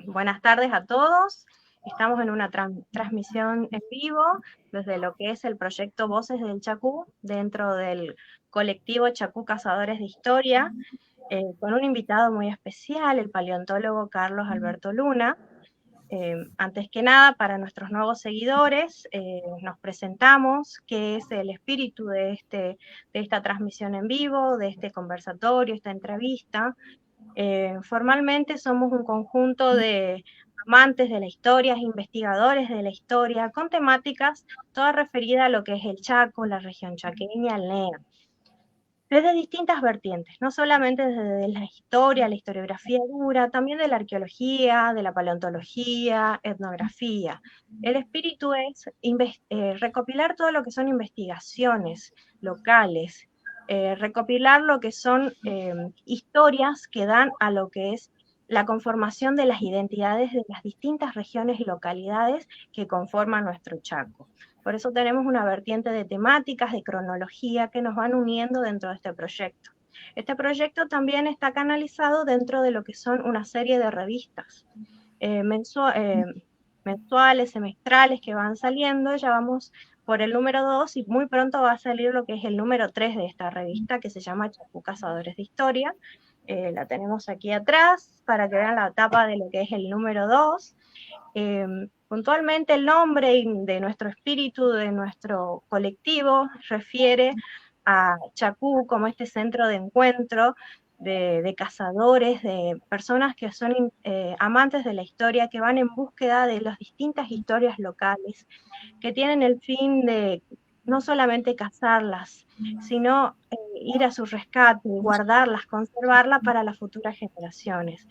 Buenas tardes a todos. Estamos en una transmisión en vivo desde lo que es el proyecto Voces del Chacú, dentro del colectivo Chacú Cazadores de Historia, con un invitado muy especial, el paleontólogo Carlos Alberto Luna. Antes que nada, para nuestros nuevos seguidores, nos presentamos, qué es el espíritu de esta transmisión en vivo, de este conversatorio, esta entrevista. Formalmente somos un conjunto de amantes de la historia, investigadores de la historia, con temáticas todas referidas a lo que es el Chaco, la región chaqueña, el NEA, desde distintas vertientes, no solamente desde la historia, la historiografía dura, también de la arqueología, de la paleontología, etnografía. El espíritu es recopilar todo lo que son investigaciones locales, recopilar lo que son historias que dan a lo que es la conformación de las identidades de las distintas regiones y localidades que conforman nuestro Chaco. Por eso tenemos una vertiente de temáticas, de cronología, que nos van uniendo dentro de este proyecto. Este proyecto también está canalizado dentro de lo que son una serie de revistas mensuales, semestrales, que van saliendo. Ya vamos por el número 2 y muy pronto va a salir lo que es el número 3 de esta revista, que se llama Chacú Cazadores de Historia. La tenemos aquí atrás para que vean la tapa de lo que es el número 2. Puntualmente el nombre de nuestro espíritu, de nuestro colectivo, refiere a Chacú como este centro de encuentro de cazadores, de personas que son amantes de la historia, que van en búsqueda de las distintas historias locales, que tienen el fin de no solamente cazarlas, sino ir a su rescate, guardarlas, conservarlas para las futuras generaciones.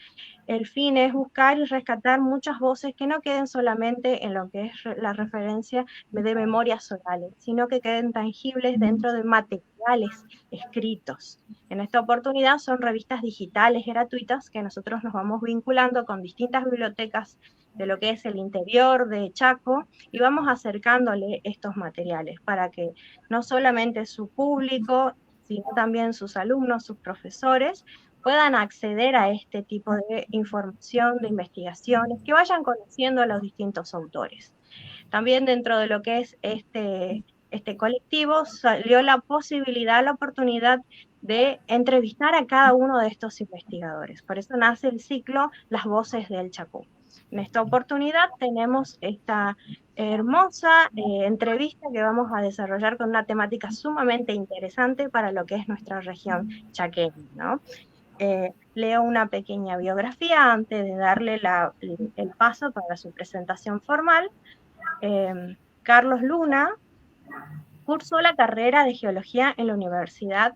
El fin es buscar y rescatar muchas voces que no queden solamente en lo que es la referencia de memorias orales, sino que queden tangibles dentro de materiales escritos. En esta oportunidad son revistas digitales gratuitas que nosotros nos vamos vinculando con distintas bibliotecas de lo que es el interior de Chaco, y vamos acercándole estos materiales para que no solamente su público, sino también sus alumnos, sus profesores, puedan acceder a este tipo de información, de investigaciones, que vayan conociendo a los distintos autores. También dentro de lo que es este colectivo salió la posibilidad, la oportunidad de entrevistar a cada uno de estos investigadores. Por eso nace el ciclo Las Voces del Chacú. En esta oportunidad tenemos esta hermosa entrevista que vamos a desarrollar con una temática sumamente interesante para lo que es nuestra región chaqueña, ¿no? Leo una pequeña biografía antes de darle el paso para su presentación formal. Carlos Luna cursó la carrera de Geología en la Universidad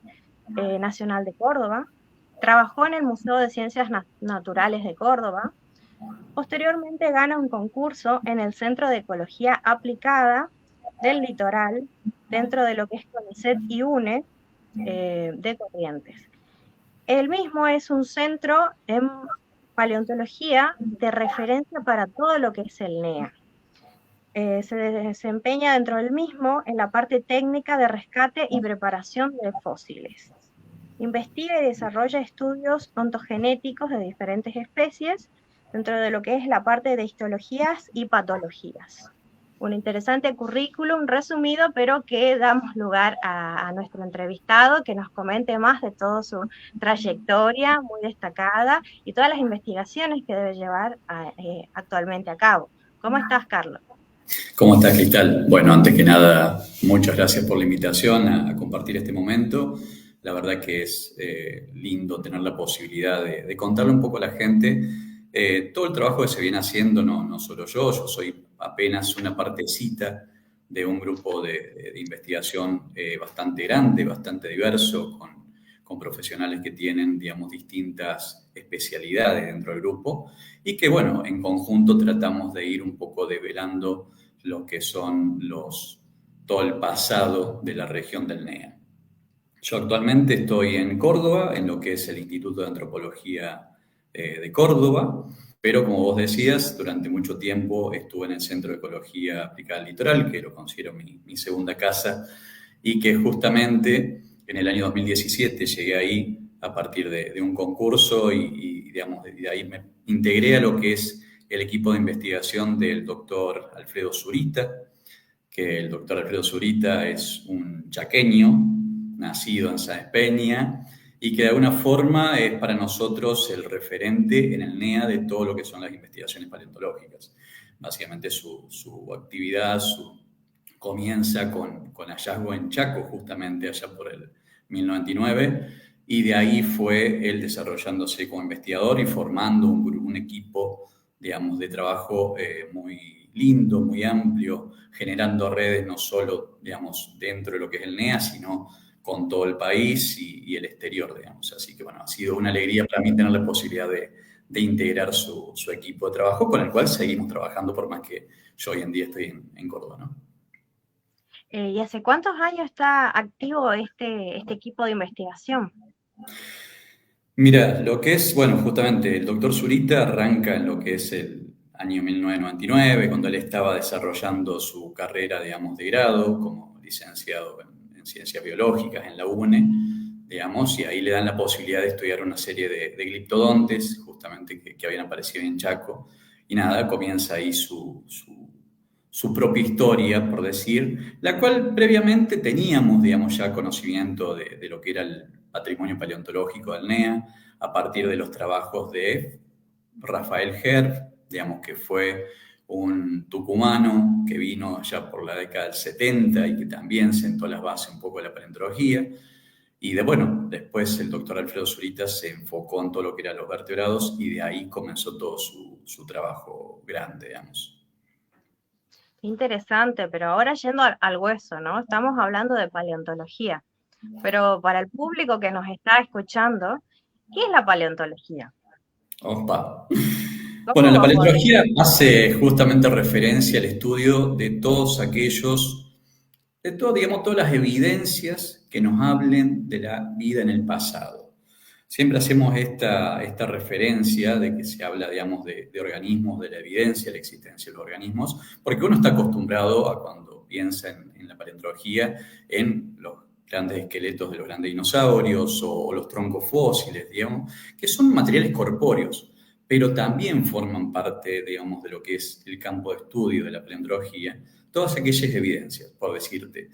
Nacional de Córdoba, trabajó en el Museo de Ciencias Naturales de Córdoba, posteriormente gana un concurso en el Centro de Ecología Aplicada del Litoral, dentro de lo que es CONICET y UNE de Corrientes. El mismo es un centro en paleontología de referencia para todo lo que es el NEA. Se desempeña dentro del mismo en la parte técnica de rescate y preparación de fósiles. Investiga y desarrolla estudios ontogenéticos de diferentes especies dentro de lo que es la parte de histologías y patologías. Un interesante currículum resumido, pero que damos lugar a nuestro entrevistado, que nos comente más de toda su trayectoria muy destacada y todas las investigaciones que debe llevar actualmente a cabo. ¿Cómo estás, Carlos? ¿Cómo estás, Cristal? Bueno, antes que nada, muchas gracias por la invitación a compartir este momento. La verdad que es lindo tener la posibilidad de contarle un poco a la gente todo el trabajo que se viene haciendo, no solo yo soy apenas una partecita de un grupo de investigación bastante grande, bastante diverso, con profesionales que tienen, digamos, distintas especialidades dentro del grupo y que, bueno, en conjunto tratamos de ir un poco develando lo que son todo el pasado de la región del NEA. Yo actualmente estoy en Córdoba, en lo que es el Instituto de Antropología de Córdoba, pero como vos decías, durante mucho tiempo estuve en el Centro de Ecología Aplicada al Litoral, que lo considero mi segunda casa, y que justamente en el año 2017 llegué ahí a partir de un concurso y digamos, de ahí me integré a lo que es el equipo de investigación del doctor Alfredo Zurita, que el doctor Alfredo Zurita es un chaqueño, nacido en Sáenz Peña, y que de alguna forma es para nosotros el referente en el NEA de todo lo que son las investigaciones paleontológicas. Básicamente su actividad comienza con hallazgo en Chaco, justamente allá por el 1099, y de ahí fue él desarrollándose como investigador y formando un equipo, digamos, de trabajo muy lindo, muy amplio, generando redes no solo, digamos, dentro de lo que es el NEA, sino con todo el país y el exterior, digamos. Así que, bueno, ha sido una alegría para mí tener la posibilidad de integrar su equipo de trabajo, con el cual seguimos trabajando, por más que yo hoy en día estoy en Córdoba, ¿no? ¿Y hace cuántos años está activo este equipo de investigación? Mira, lo que es, bueno, justamente el doctor Zurita arranca en lo que es el año 1999, cuando él estaba desarrollando su carrera, digamos, de grado como licenciado en ciencias biológicas en la UNE, digamos, y ahí le dan la posibilidad de estudiar una serie de gliptodontes, justamente que habían aparecido en Chaco, y nada, comienza ahí su propia historia, por decir, la cual previamente teníamos, digamos, ya conocimiento de lo que era el patrimonio paleontológico del NEA, a partir de los trabajos de Rafael Herf, digamos que fue un tucumano que vino allá por la década del 70 y que también sentó las bases un poco de la paleontología. Y bueno, después el doctor Alfredo Zurita se enfocó en todo lo que eran los vertebrados y de ahí comenzó todo su trabajo grande, digamos. Interesante, pero ahora yendo al hueso, ¿no? Estamos hablando de paleontología, pero para el público que nos está escuchando, ¿qué es la paleontología? Opa. Bueno, ¿Cómo la va por ahí? paleontología hace justamente referencia al estudio de todos aquellos, de todo, digamos, todas las evidencias que nos hablen de la vida en el pasado. Siempre hacemos esta referencia de que se habla, digamos, de organismos, de la evidencia de la existencia de los organismos, porque uno está acostumbrado a cuando piensa en la paleontología, en los grandes esqueletos de los grandes dinosaurios o los troncos fósiles, digamos, que son materiales corpóreos, pero también forman parte, digamos, de lo que es el campo de estudio de la paleontología, todas aquellas evidencias, por decirte.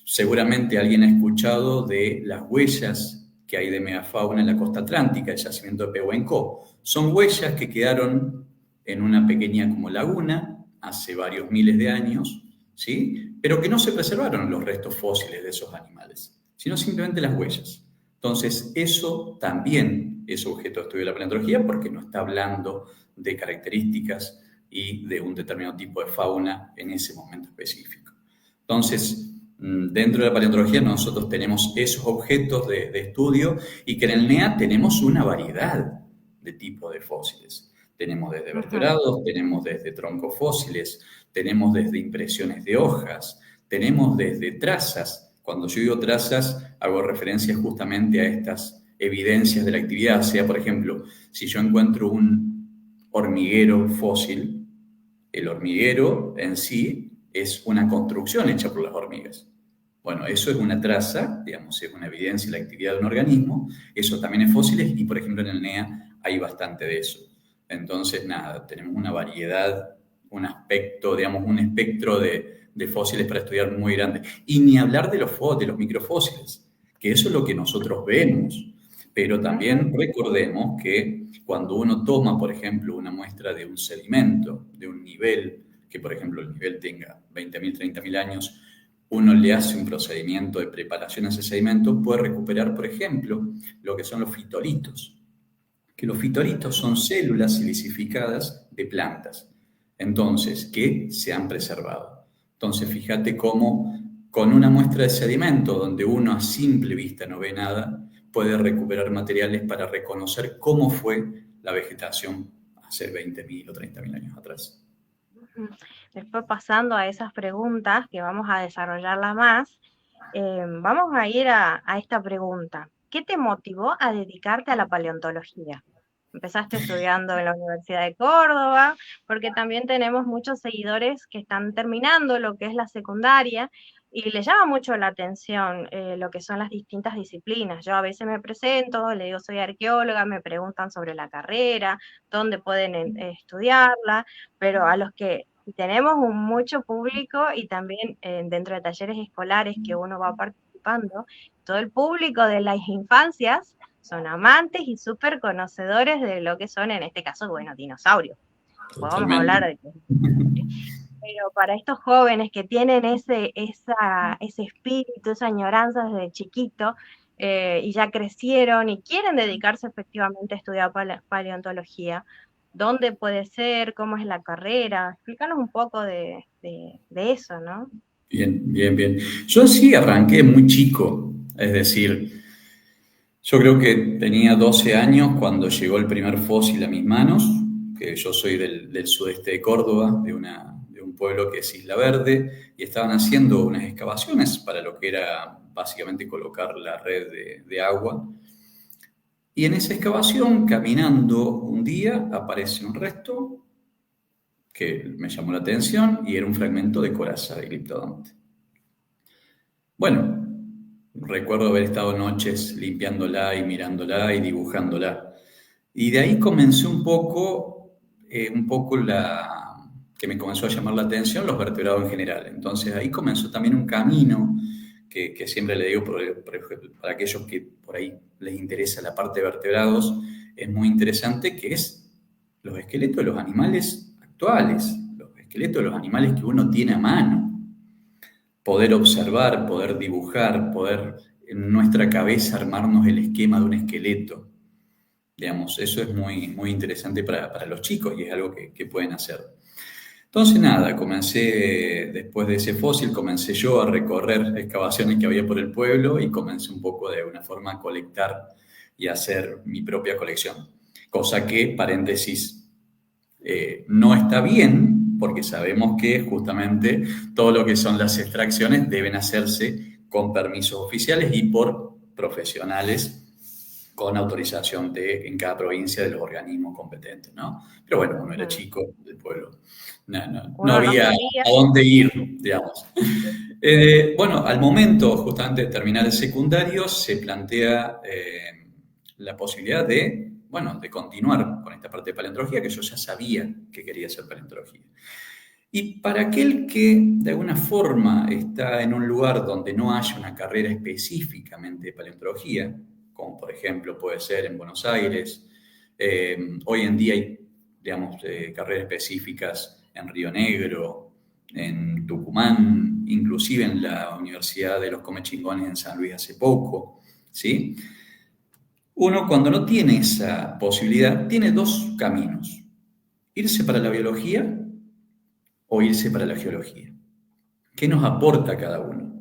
Seguramente alguien ha escuchado de las huellas que hay de megafauna en la costa atlántica, el yacimiento de Pehuenco. Son huellas que quedaron en una pequeña como laguna hace varios miles de años, ¿sí? Pero que no se preservaron los restos fósiles de esos animales, sino simplemente las huellas. Entonces, eso también es objeto de estudio de la paleontología porque no está hablando de características y de un determinado tipo de fauna en ese momento específico. Entonces, dentro de la paleontología nosotros tenemos esos objetos de estudio y que en el NEA tenemos una variedad de tipos de fósiles. Tenemos desde Ujú. vertebrados, tenemos desde troncos fósiles, tenemos desde impresiones de hojas, tenemos desde trazas. Cuando yo digo trazas, hago referencia justamente a estas evidencias de la actividad. O sea, por ejemplo, si yo encuentro un hormiguero fósil, el hormiguero en sí es una construcción hecha por las hormigas. Bueno, eso es una traza, digamos, es una evidencia de la actividad de un organismo. Eso también es fósiles y, por ejemplo, en el NEA hay bastante de eso. Entonces, nada, tenemos una variedad, un aspecto, digamos, un espectro de fósiles para estudiar muy grande. Y ni hablar de los microfósiles, que eso es lo que nosotros vemos. Pero Ujú. también recordemos que cuando uno toma, por ejemplo, una muestra de un sedimento, de un nivel, que por ejemplo el nivel tenga 20.000, 30.000 años, uno le hace un procedimiento de preparación a ese sedimento, puede recuperar, por ejemplo, lo que son los fitolitos, que los fitolitos son células silicificadas de plantas, entonces, que se han preservado. Entonces, fíjate cómo con una muestra de sedimento, donde uno a simple vista no ve nada, puede recuperar materiales para reconocer cómo fue la vegetación hace 20.000 o 30.000 años atrás. Ujú. Después pasando a esas preguntas, que vamos a desarrollarla más, vamos a ir a esta pregunta. ¿Qué te motivó a dedicarte a la paleontología? Empezaste estudiando en la Universidad de Córdoba, porque también tenemos muchos seguidores que están terminando lo que es la secundaria y le llama mucho la atención lo que son las distintas disciplinas. Yo a veces me presento, le digo soy arqueóloga, me preguntan sobre la carrera, dónde pueden estudiarla, pero a los que tenemos mucho público y también dentro de talleres escolares que uno va participando, todo el público de las infancias son amantes y súper conocedores de lo que son, en este caso, bueno, dinosaurios. Podemos hablar Totalmente. de que pero para estos jóvenes que tienen ese espíritu, esa añoranza desde chiquito, y ya crecieron y quieren dedicarse efectivamente a estudiar paleontología, ¿dónde puede ser? ¿Cómo es la carrera? Explícanos un poco de eso, ¿no? Bien, bien, bien. Yo sí arranqué muy chico, es decir, yo creo que tenía 12 años cuando llegó el primer fósil a mis manos, que yo soy del sudeste de Córdoba, de un pueblo que es Isla Verde, y estaban haciendo unas excavaciones para lo que era básicamente colocar la red de agua. Y en esa excavación, caminando un día, aparece un resto que me llamó la atención y era un fragmento de coraza de Gliptodonte. Bueno, recuerdo haber estado noches limpiándola y mirándola y dibujándola. Y de ahí comencé un poco que me comenzó a llamar la atención los vertebrados en general. Entonces ahí comenzó también un camino que siempre le digo, por ejemplo, para aquellos que por ahí les interesa la parte de vertebrados, es muy interesante, que es los esqueletos de los animales actuales, los esqueletos de los animales que uno tiene a mano. Poder observar, poder dibujar, poder en nuestra cabeza armarnos el esquema de un esqueleto. Digamos, eso es muy, muy interesante para los chicos y es algo que pueden hacer. Entonces, nada, después de ese fósil, comencé yo a recorrer excavaciones que había por el pueblo y comencé un poco de alguna forma a colectar y a hacer mi propia colección. Cosa que, paréntesis, no está bien, porque sabemos que justamente todo lo que son las extracciones deben hacerse con permisos oficiales y por profesionales con autorización en cada provincia de los organismos competentes, ¿no? Pero bueno, uno era chico del pueblo, no Uno no había sabía. a dónde ir, digamos. Bueno, al momento justamente de terminar el secundario se plantea la posibilidad bueno, de continuar con esta parte de paleontología, que yo ya sabía que quería hacer paleontología. Y para aquel que de alguna forma está en un lugar donde no haya una carrera específicamente de paleontología, como por ejemplo puede ser en Buenos Aires, hoy en día hay, digamos, carreras específicas en Río Negro, en Tucumán, inclusive en la Universidad de los Comechingones en San Luis hace poco, ¿sí? Uno cuando no tiene esa posibilidad, tiene dos caminos: irse para la biología o irse para la geología. ¿Qué nos aporta cada uno?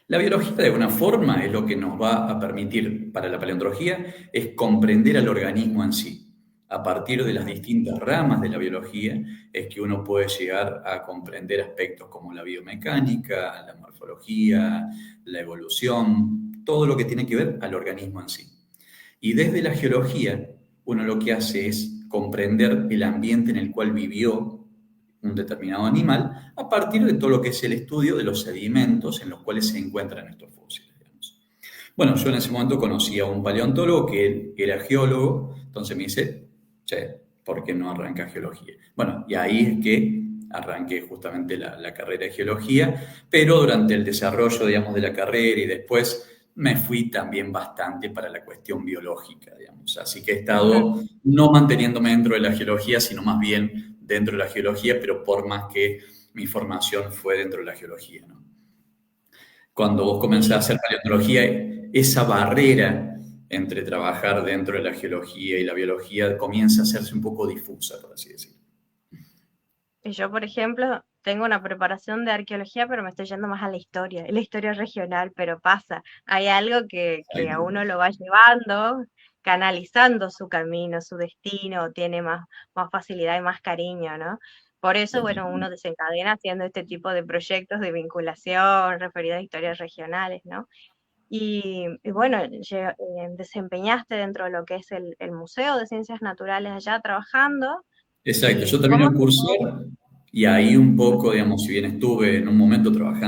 La biología, de alguna forma, es lo que nos va a permitir, para la paleontología, es comprender al organismo en sí. A partir de las distintas ramas de la biología, es que uno puede llegar a comprender aspectos como la biomecánica, la morfología, la evolución, todo lo que tiene que ver al organismo en sí. Y desde la geología, uno lo que hace es comprender el ambiente en el cual vivió un determinado animal a partir de todo lo que es el estudio de los sedimentos en los cuales se encuentran estos fósiles, digamos. Bueno, yo en ese momento conocí a un paleontólogo que él era geólogo, entonces me dice, che, ¿por qué no arranca geología? Bueno, y ahí es que arranqué justamente la carrera de geología, pero durante el desarrollo, digamos, de la carrera y después me fui también bastante para la cuestión biológica, digamos. Así que he estado no manteniéndome dentro de la geología, sino más bien dentro de la geología, pero por más que mi formación fue dentro de la geología, ¿no? Cuando vos comenzás a hacer paleontología, esa barrera entre trabajar dentro de la geología y la biología comienza a hacerse un poco difusa, por así decirlo. Y yo, por ejemplo, tengo una preparación de arqueología, pero me estoy yendo más a la historia regional, pero pasa, hay algo que a uno lo va llevando, canalizando su camino, su destino, tiene más facilidad y más cariño, ¿no? Por eso, bueno, uno desencadena haciendo este tipo de proyectos de vinculación referidos a historias regionales, ¿no? Y bueno, desempeñaste dentro de lo que es el Museo de Ciencias Naturales allá trabajando, Exacto, yo y terminé cómo el curso y ahí un poco, digamos, si bien estuve en un momento trabajando